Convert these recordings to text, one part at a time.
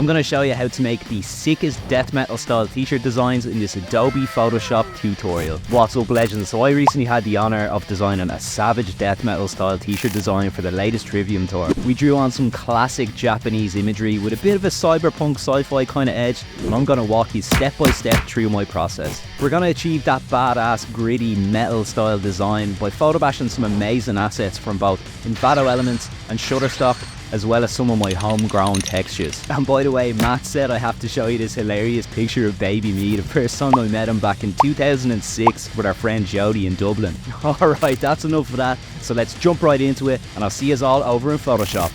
I'm going to show you how to make the sickest death metal style t-shirt designs in this Adobe Photoshop tutorial. What's up, legends? So I recently had the honour of designing a savage death metal style t-shirt design for the latest Trivium tour. We drew on some classic Japanese imagery with a bit of a cyberpunk sci-fi kind of edge, and I'm going to walk you step by step through my process. We're going to achieve that badass gritty metal style design by photobashing some amazing assets from both Envato Elements and Shutterstock, as well as some of my homegrown textures. And by the way, Matt said I have to show you this hilarious picture of baby me the first time I met him back in 2006 with our friend Jody in Dublin. Alright, that's enough of that, so let's jump right into it, and I'll see you all over in Photoshop.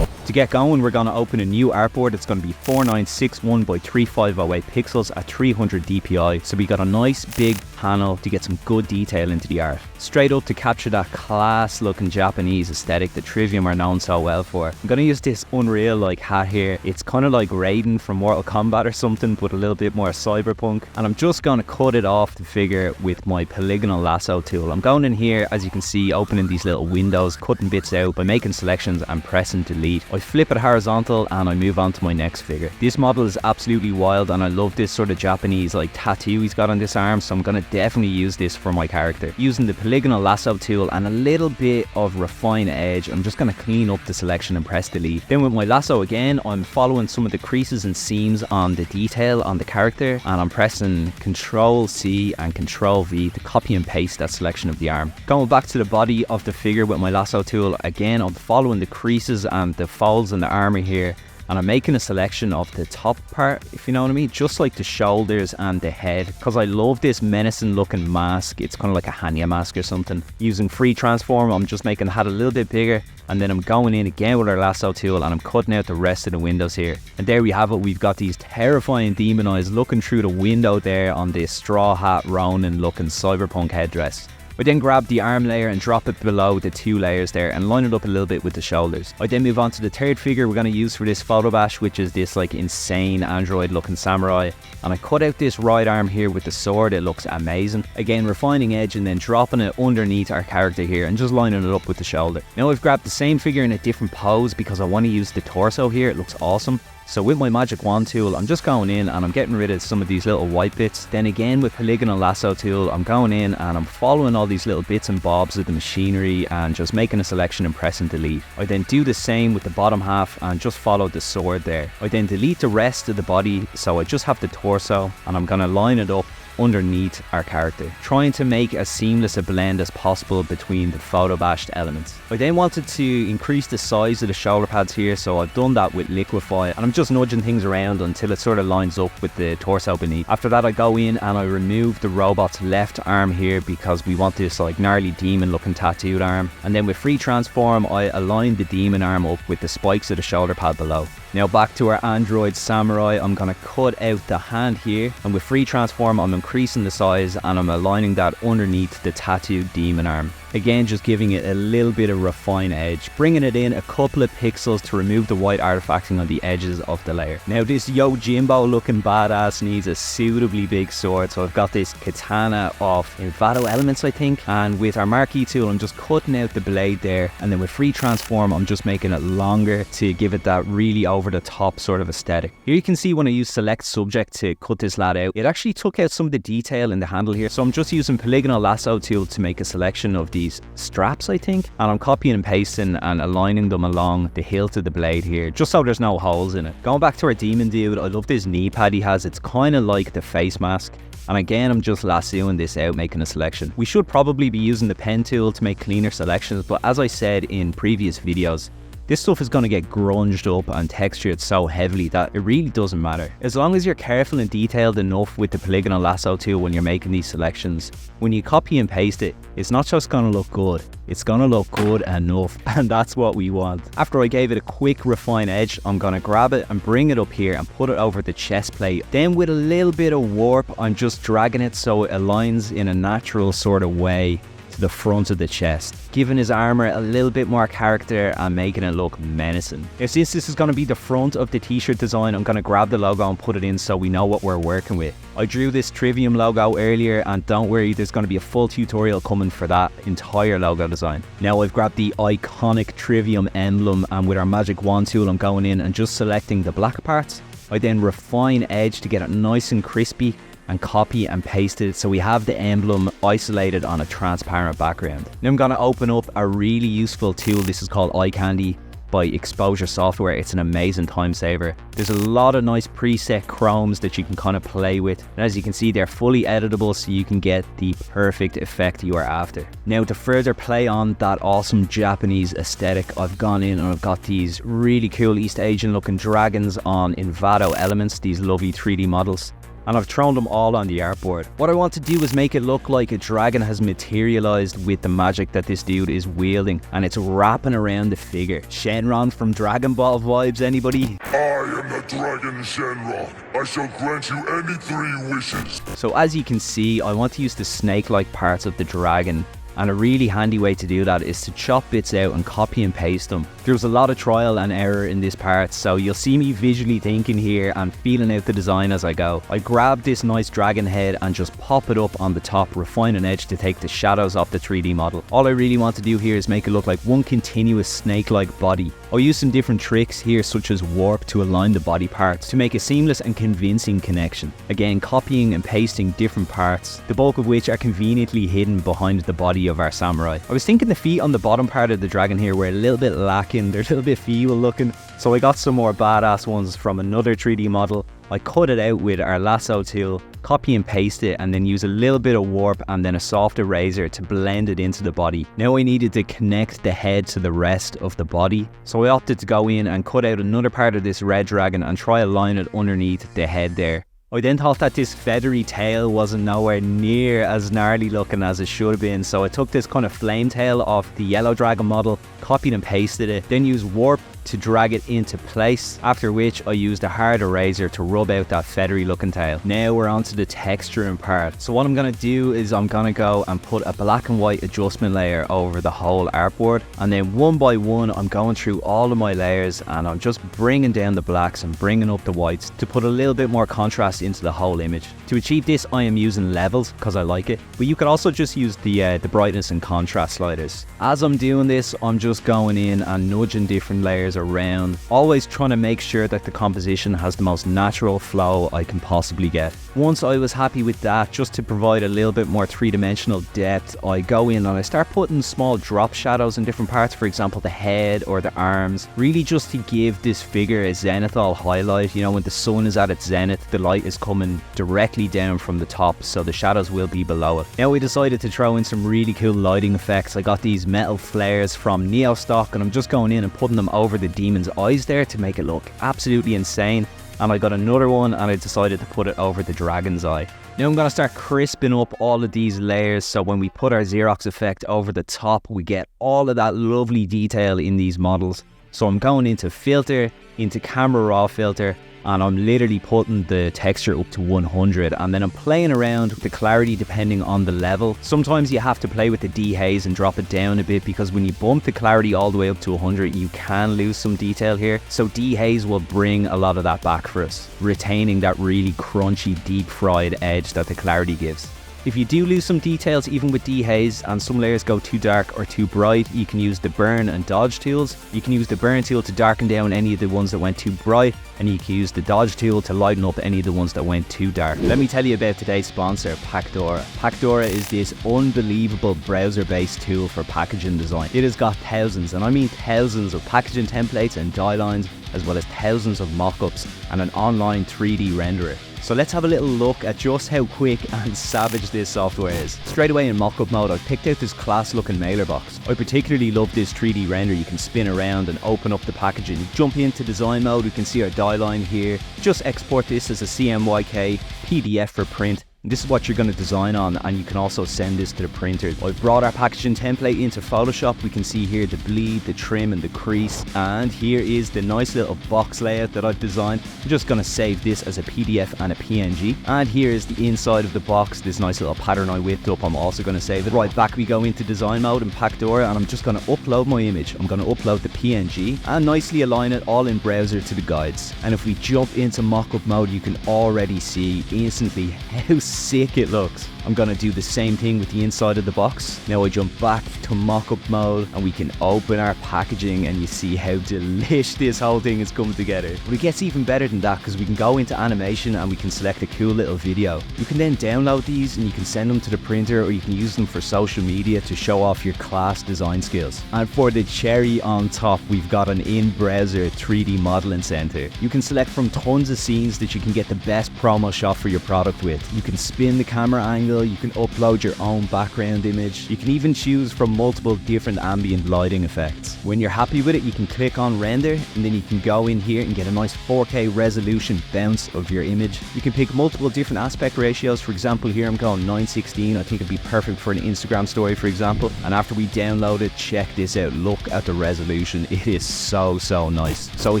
To get going, we're going to open a new artboard. It's going to be 4961 by 3508 pixels at 300 dpi, so we got a nice big panel to get some good detail into the art. Straight up to capture that class looking Japanese aesthetic that Trivium are known so well for. I'm going to use this Unreal like hat here. It's kind of like Raiden from Mortal Kombat or something, but a little bit more cyberpunk, and I'm just going to cut it off the figure with my polygonal lasso tool. I'm going in here, as you can see, opening these little windows, cutting bits out by making selections and pressing delete. I flip it horizontal and I move on to my next figure. This model is absolutely wild, and I love this sort of Japanese like tattoo he's got on this arm, so I'm going to definitely use this for my character. Using the polygonal lasso tool and a little bit of refine edge, I'm just going to clean up the selection and press delete. Then with my lasso again, I'm following some of the creases and seams on the detail on the character, and I'm pressing Ctrl C and Ctrl V to copy and paste that selection of the arm. Going back to the body of the figure with my lasso tool, again I'm following the creases and the folds in the armor here, and I'm making a selection of the top part, if you know what I mean, just like the shoulders and the head, because I love this menacing looking mask. It's kind of like a Hanya mask or something. Using free transform, I'm just making the hat a little bit bigger, and then I'm going in again with our lasso tool and I'm cutting out the rest of the windows here. And there we have it. We've got these terrifying demon eyes looking through the window there on this straw hat Ronin looking cyberpunk headdress. I then grab the arm layer and drop it below the two layers there and line it up a little bit with the shoulders. I then move on to the third figure we're going to use for this photo bash, which is this like insane android looking samurai, and I cut out this right arm here with the sword. It looks amazing. Again, refining edge and then dropping it underneath our character here and just lining it up with the shoulder. Now I've grabbed the same figure in a different pose because I want to use the torso here. It looks awesome. So with my magic wand tool, I'm just going in and I'm getting rid of some of these little white bits. Then again with polygonal lasso tool, I'm going in and I'm following all these little bits and bobs of the machinery and just making a selection and pressing delete. I then do the same with the bottom half and just follow the sword there. I then delete the rest of the body, so I just have the torso, and I'm going to line it up underneath our character, trying to make as seamless a blend as possible between the photobashed elements. I then wanted to increase the size of the shoulder pads here, so I've done that with liquify, and I'm just nudging things around until it sort of lines up with the torso beneath. After that I go in and I remove the robot's left arm here because we want this like gnarly demon looking tattooed arm, and then with free transform I align the demon arm up with the spikes of the shoulder pad below. Now back to our android samurai, I'm going to cut out the hand here, and with free transform I'm increasing the size and I'm aligning that underneath the tattooed demon arm. Again, just giving it a little bit of refine edge, bringing it in a couple of pixels to remove the white artifacting on the edges of the layer. Now this Yojimbo looking badass needs a suitably big sword, so I've got this katana of Envato Elements I think, and with our marquee tool I'm just cutting out the blade there, and then with free transform I'm just making it longer to give it that really over the top sort of aesthetic. Here you can see when I use select subject to cut this lad out, it actually took out some of the detail in the handle here, so I'm just using polygonal lasso tool to make a selection of these straps I think, and I'm copying and pasting and aligning them along the hilt of the blade here just so there's no holes in it. Going back to our demon dude, I love this knee pad he has. It's kind of like the face mask, and again I'm just lassoing this out, making a selection. We should probably be using the pen tool to make cleaner selections, but as I said in previous videos, this stuff is going to get grunged up and textured so heavily that it really doesn't matter. As long as you're careful and detailed enough with the polygonal lasso tool when you're making these selections, when you copy and paste it, it's not just going to look good, it's going to look good enough, and that's what we want. After I gave it a quick refine edge, I'm going to grab it and bring it up here and put it over the chest plate. Then with a little bit of warp, I'm just dragging it so it aligns in a natural sort of way to the front of the chest. giving his armor a little bit more character and making it look menacing. Now since this is going to be the front of the t-shirt design, I'm going to grab the logo and put it in so we know what we're working with. I drew this Trivium logo earlier, and don't worry, there's going to be a full tutorial coming for that entire logo design. Now I've grabbed the iconic Trivium emblem, and with our magic wand tool I'm going in and just selecting the black parts. I then refine edge to get it nice and crispy and copy and paste it so we have the emblem isolated on a transparent background. Now I'm going to open up a really useful tool. This is called Eye Candy by Exposure Software. It's an amazing time saver. There's a lot of nice preset chromes that you can kind of play with, and as you can see, they're fully editable so you can get the perfect effect you are after. Now to further play on that awesome Japanese aesthetic, I've gone in and I've got these really cool East Asian looking dragons on Envato Elements, these lovely 3D models, and I've thrown them all on the artboard. What I want to do is make it look like a dragon has materialized with the magic that this dude is wielding, and it's wrapping around the figure. Shenron from Dragon Ball vibes, anybody? I am the Dragon Shenron. I shall grant you any 3 wishes. So as you can see, I want to use the snake-like parts of the dragon, and a really handy way to do that is to chop bits out and copy and paste them. There's a lot of trial and error in this part, so you'll see me visually thinking here and feeling out the design as I go. I grab this nice dragon head and just pop it up on the top, refine an edge to take the shadows off the 3D model. All I really want to do here is make it look like one continuous snake-like body. I'll use some different tricks here, such as warp, to align the body parts to make a seamless and convincing connection. Again, copying and pasting different parts, the bulk of which are conveniently hidden behind the body of our samurai. I was thinking the feet on the bottom part of the dragon here were a little bit lacking, they're a little bit feeble looking, so I got some more badass ones from another 3D model. I cut it out with our lasso tool, copy and paste it, and then use a little bit of warp and then a soft eraser to blend it into the body. Now I needed to connect the head to the rest of the body, so I opted to go in and cut out another part of this red dragon and try align it underneath the head there. I then thought that this feathery tail wasn't nowhere near as gnarly looking as it should have been, so I took this kind of flame tail off the yellow dragon model, copied and pasted it, then used warp to drag it into place, after which I used a hard eraser to rub out that feathery looking tail. Now we're onto the texturing part. So what I'm going to do is I'm going to go and put a black and white adjustment layer over the whole artboard, and then one by one I'm going through all of my layers and I'm just bringing down the blacks and bringing up the whites to put a little bit more contrast into the whole image. To achieve this I am using levels because I like it, but you could also just use the brightness and contrast sliders. As I'm doing this, I'm just going in and nudging different layers around, always trying to make sure that the composition has the most natural flow I can possibly get. Once I was happy with that, just to provide a little bit more three-dimensional depth, I go in and I start putting small drop shadows in different parts, for example the head or the arms, really just to give this figure a zenithal highlight. You know, when the sun is at its zenith, the light is coming directly down from the top, so the shadows will be below it. Now we decided to throw in some really cool lighting effects. I got these metal flares from Neostock and I'm just going in and putting them over the demon's eyes there to make it look absolutely insane. And I got another one and I decided to put it over the dragon's eye. Now I'm going to start crisping up all of these layers, so when we put our Xerox effect over the top, we get all of that lovely detail in these models. So I'm going into filter, into camera raw filter, and I'm literally putting the texture up to 100, and then I'm playing around with the clarity depending on the level. Sometimes you have to play with the dehaze and drop it down a bit, because when you bump the clarity all the way up to 100 you can lose some detail here, so dehaze will bring a lot of that back for us, retaining that really crunchy deep fried edge that the clarity gives. If you do lose some details even with dehaze and some layers go too dark or too bright, you can use the burn and dodge tools. You can use the burn tool to darken down any of the ones that went too bright, and you can use the dodge tool to lighten up any of the ones that went too dark. Let me tell you about today's sponsor, Pacdora. Pacdora is this unbelievable browser-based tool for packaging design. It has got thousands, and I mean thousands, of packaging templates and die lines, as well as thousands of mock-ups and an online 3D renderer. So let's have a little look at just how quick and savage this software is. Straight away in mock-up mode, I've picked out this class looking mailer box. I particularly love this 3D render. You can spin around and open up the packaging. Jump into design mode, we can see our die line here. Just export this as a CMYK, PDF for print, This is what you're going to design on, and you can also send this to the printer. I've brought our packaging template into Photoshop. We can see here the bleed, the trim and the crease, and here is the nice little box layout that I've designed. I'm just going to save this as a PDF and a PNG, and here is the inside of the box, this nice little pattern I whipped up. I'm also going to save it. Right, back we go into design mode in Pacdora, and I'm just going to upload my image. I'm going to upload the PNG and nicely align it all in browser to the guides. And if we jump into mockup mode, you can already see instantly how sick it looks. I'm going to do the same thing with the inside of the box. Now I jump back to mock-up mode and we can open our packaging, and you see how delish this whole thing is coming together. But it gets even better than that, because we can go into animation and we can select a cool little video. You can then download these and you can send them to the printer, or you can use them for social media to show off your class design skills. And for the cherry on top, we've got an in-browser 3D modeling center. You can select from tons of scenes that you can get the best promo shot for your product with. You can spin the camera angle, you can upload your own background image. You can even choose from multiple different ambient lighting effects. When you're happy with it, you can click on render, and then you can go in here and get a nice 4K resolution bounce of your image. You can pick multiple different aspect ratios. For example, here I'm going 9:16. I think it'd be perfect for an Instagram story, for example. And after we download it, check this out. Look at the resolution. It is so nice. So a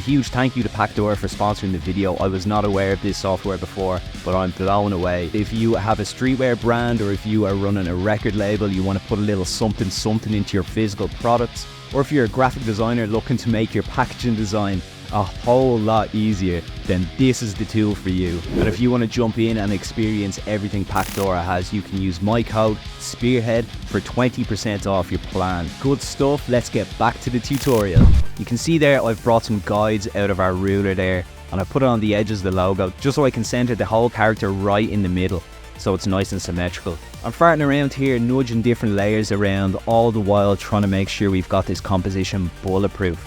huge thank you to Pacdora for sponsoring the video. I was not aware of this software before, but I'm blown away. If you have a streetwear brand, or if you are running a record label, you want to put a little something into your physical products, or if you're a graphic designer looking to make your packaging design a whole lot easier, then this is the tool for you. And if you want to jump in and experience everything Pacdora has, you can use my code SPEARHEAD for 20% off your plan. Good stuff. Let's get back to the tutorial. You can see there I've brought some guides out of our ruler there, and I put it on the edges of the logo just so I can center the whole character right in the middle, so it's nice and symmetrical. I'm farting around here, nudging different layers around, all the while trying to make sure we've got this composition bulletproof.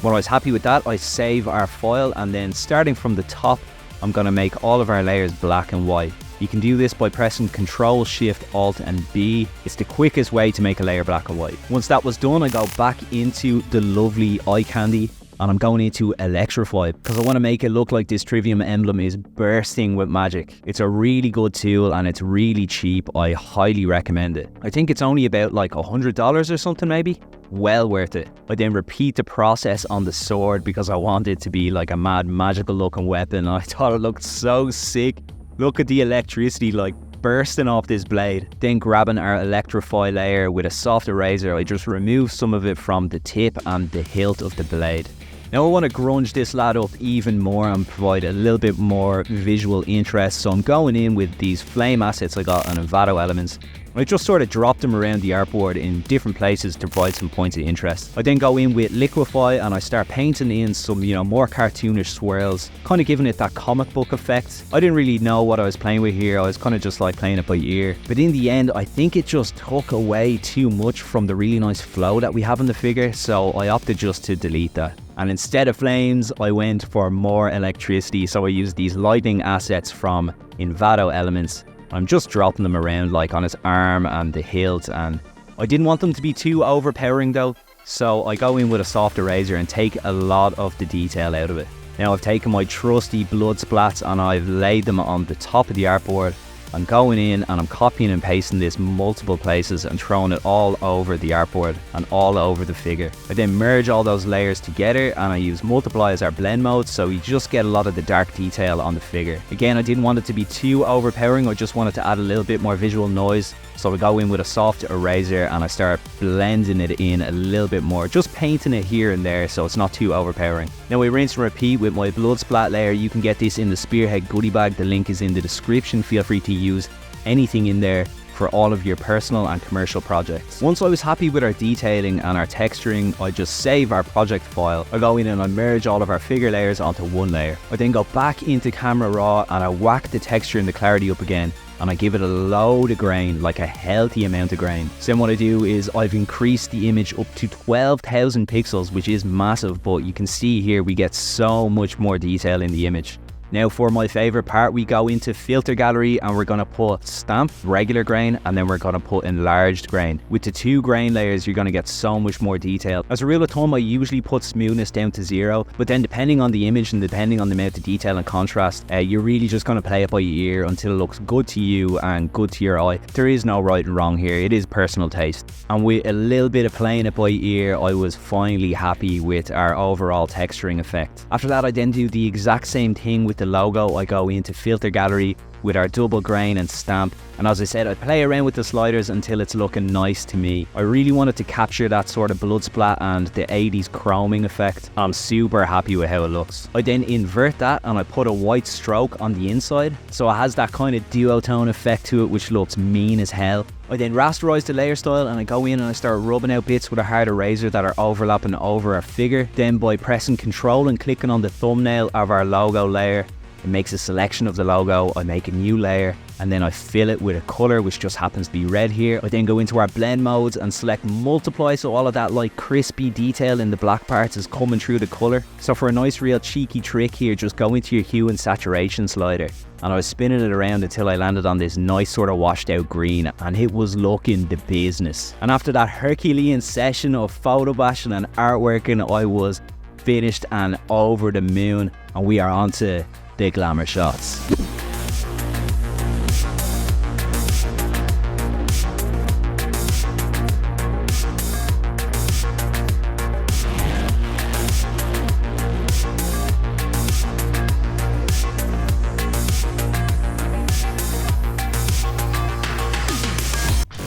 When I was happy with that, I save our file, and then starting from the top, I'm going to make all of our layers black and white. You can do this by pressing Ctrl, Shift, Alt and B. It's the quickest way to make a layer black and white. Once that was done, I go back into the lovely eye candy, and I'm going into electrify, because I want to make it look like this Trivium emblem is bursting with magic. It's a really good tool and it's really cheap. I highly recommend it. I think it's only about like $100 or something maybe. Well worth it. I then repeat the process on the sword because I want it to be like a mad magical looking weapon. I thought it looked so sick. Look at the electricity like bursting off this blade. Then grabbing our electrify layer with a soft eraser, I just remove some of it from the tip and the hilt of the blade. Now I want to grunge this lad up even more and provide a little bit more visual interest, so I'm going in with these flame assets I got on Envato Elements. I just sort of drop them around the artboard in different places to provide some points of interest. I then go in with liquefy and I start painting in some, more cartoonish swirls, kind of giving it that comic book effect. I didn't really know what I was playing with here. I was kind of just like playing it by ear. But in the end, I think it just took away too much from the really nice flow that we have in the figure, so I opted just to delete that. And instead of flames, I went for more electricity, so I used these lighting assets from Envato Elements. I'm just dropping them around like on his arm and the hilt, and I didn't want them to be too overpowering though, so I go in with a soft eraser and take a lot of the detail out of it. Now I've taken my trusty blood splats and I've laid them on the top of the artboard. I'm going in and I'm copying and pasting this multiple places and throwing it all over the artboard and all over the figure. I then merge all those layers together and I use multiply as our blend mode, so you just get a lot of the dark detail on the figure. Again, I didn't want it to be too overpowering, I just wanted to add a little bit more visual noise. So I go in with a soft eraser and I start blending it in a little bit more, just painting it here and there so it's not too overpowering. Now we rinse and repeat with my blood splat layer. You can get this in the Spearhead goodie bag, the link is in the description. Feel free to use anything in there for all of your personal and commercial projects. Once I was happy with our detailing and our texturing, I just save our project file. I go in and I merge all of our figure layers onto one layer. I then go back into Camera Raw and I whack the texture and the clarity up again, and I give it a load of grain, like a healthy amount of grain. So then what I do is I've increased the image up to 12,000 pixels, which is massive, but you can see here we get so much more detail in the image. Now for my favorite part, we go into filter gallery and we're gonna put stamp, regular grain, and then we're gonna put enlarged grain. With the 2 grain layers, you're gonna get so much more detail. As a rule of thumb, I usually put smoothness down to 0, but then depending on the image and depending on the amount of detail and contrast, you're really just gonna play it by your ear until it looks good to you and good to your eye. There is no right and wrong here, it is personal taste. And with a little bit of playing it by ear, I was finally happy with our overall texturing effect. After that, I then do the exact same thing with the logo. I go into filter gallery with our double grain and stamp, and as I said, I play around with the sliders until it's looking nice to me. I really wanted to capture that sort of blood splat and the 80s chroming effect. I'm super happy with how it looks. I then invert that and I put a white stroke on the inside, so it has that kind of duotone effect to it, which looks mean as hell. I then rasterize the layer style and I go in and I start rubbing out bits with a hard eraser that are overlapping over our figure. Then by pressing Control and clicking on the thumbnail of our logo layer, it makes a selection of the logo. I make a new layer and then I fill it with a color, which just happens to be red here. I then go into our blend modes and select multiply, so all of that like crispy detail in the black parts is coming through the color. So for a nice real cheeky trick here, just go into your hue and saturation slider, and I was spinning it around until I landed on this nice sort of washed out green, and it was looking the business. And after that Herculean session of photo bashing and artworking, I was finished and over the moon, and we are on to the glamour shots.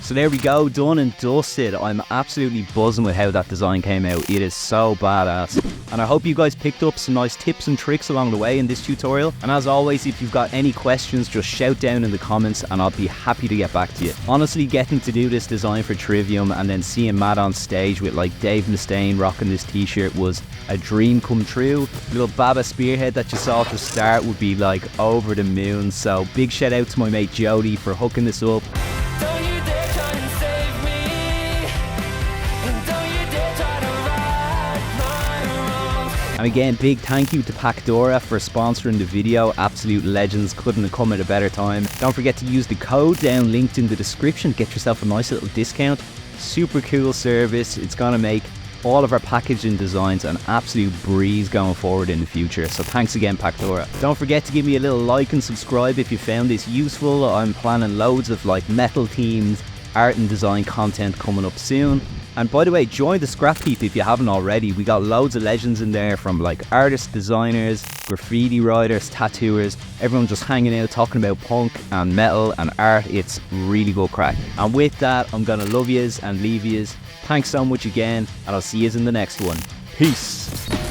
So there we go, done and dusted. I'm absolutely buzzing with how that design came out. It is so badass. And I hope you guys picked up some nice tips and tricks along the way in this tutorial. And as always, if you've got any questions, just shout down in the comments and I'll be happy to get back to you. Honestly, getting to do this design for Trivium and then seeing Matt on stage with like Dave Mustaine rocking this t-shirt was a dream come true. Little Baba spearhead that you saw at the start would be like over the moon. So big shout out to my mate Jody for hooking this up. And again, big thank you to Pacdora for sponsoring the video. Absolute legends, couldn't have come at a better time. Don't forget to use the code down linked in the description. Get yourself a nice little discount. Super cool service. It's gonna make all of our packaging designs an absolute breeze going forward in the future. So thanks again, Pacdora. Don't forget to give me a little like and subscribe if you found this useful. I'm planning loads of like metal themed art and design content coming up soon. And by the way, join the Scrap Heap if you haven't already. We got loads of legends in there, from like artists, designers, graffiti writers, tattooers, everyone just hanging out talking about punk and metal and art. It's really good crack. And with that, I'm gonna love yous and leave yous. Thanks so much again, and I'll see yous in the next one. Peace.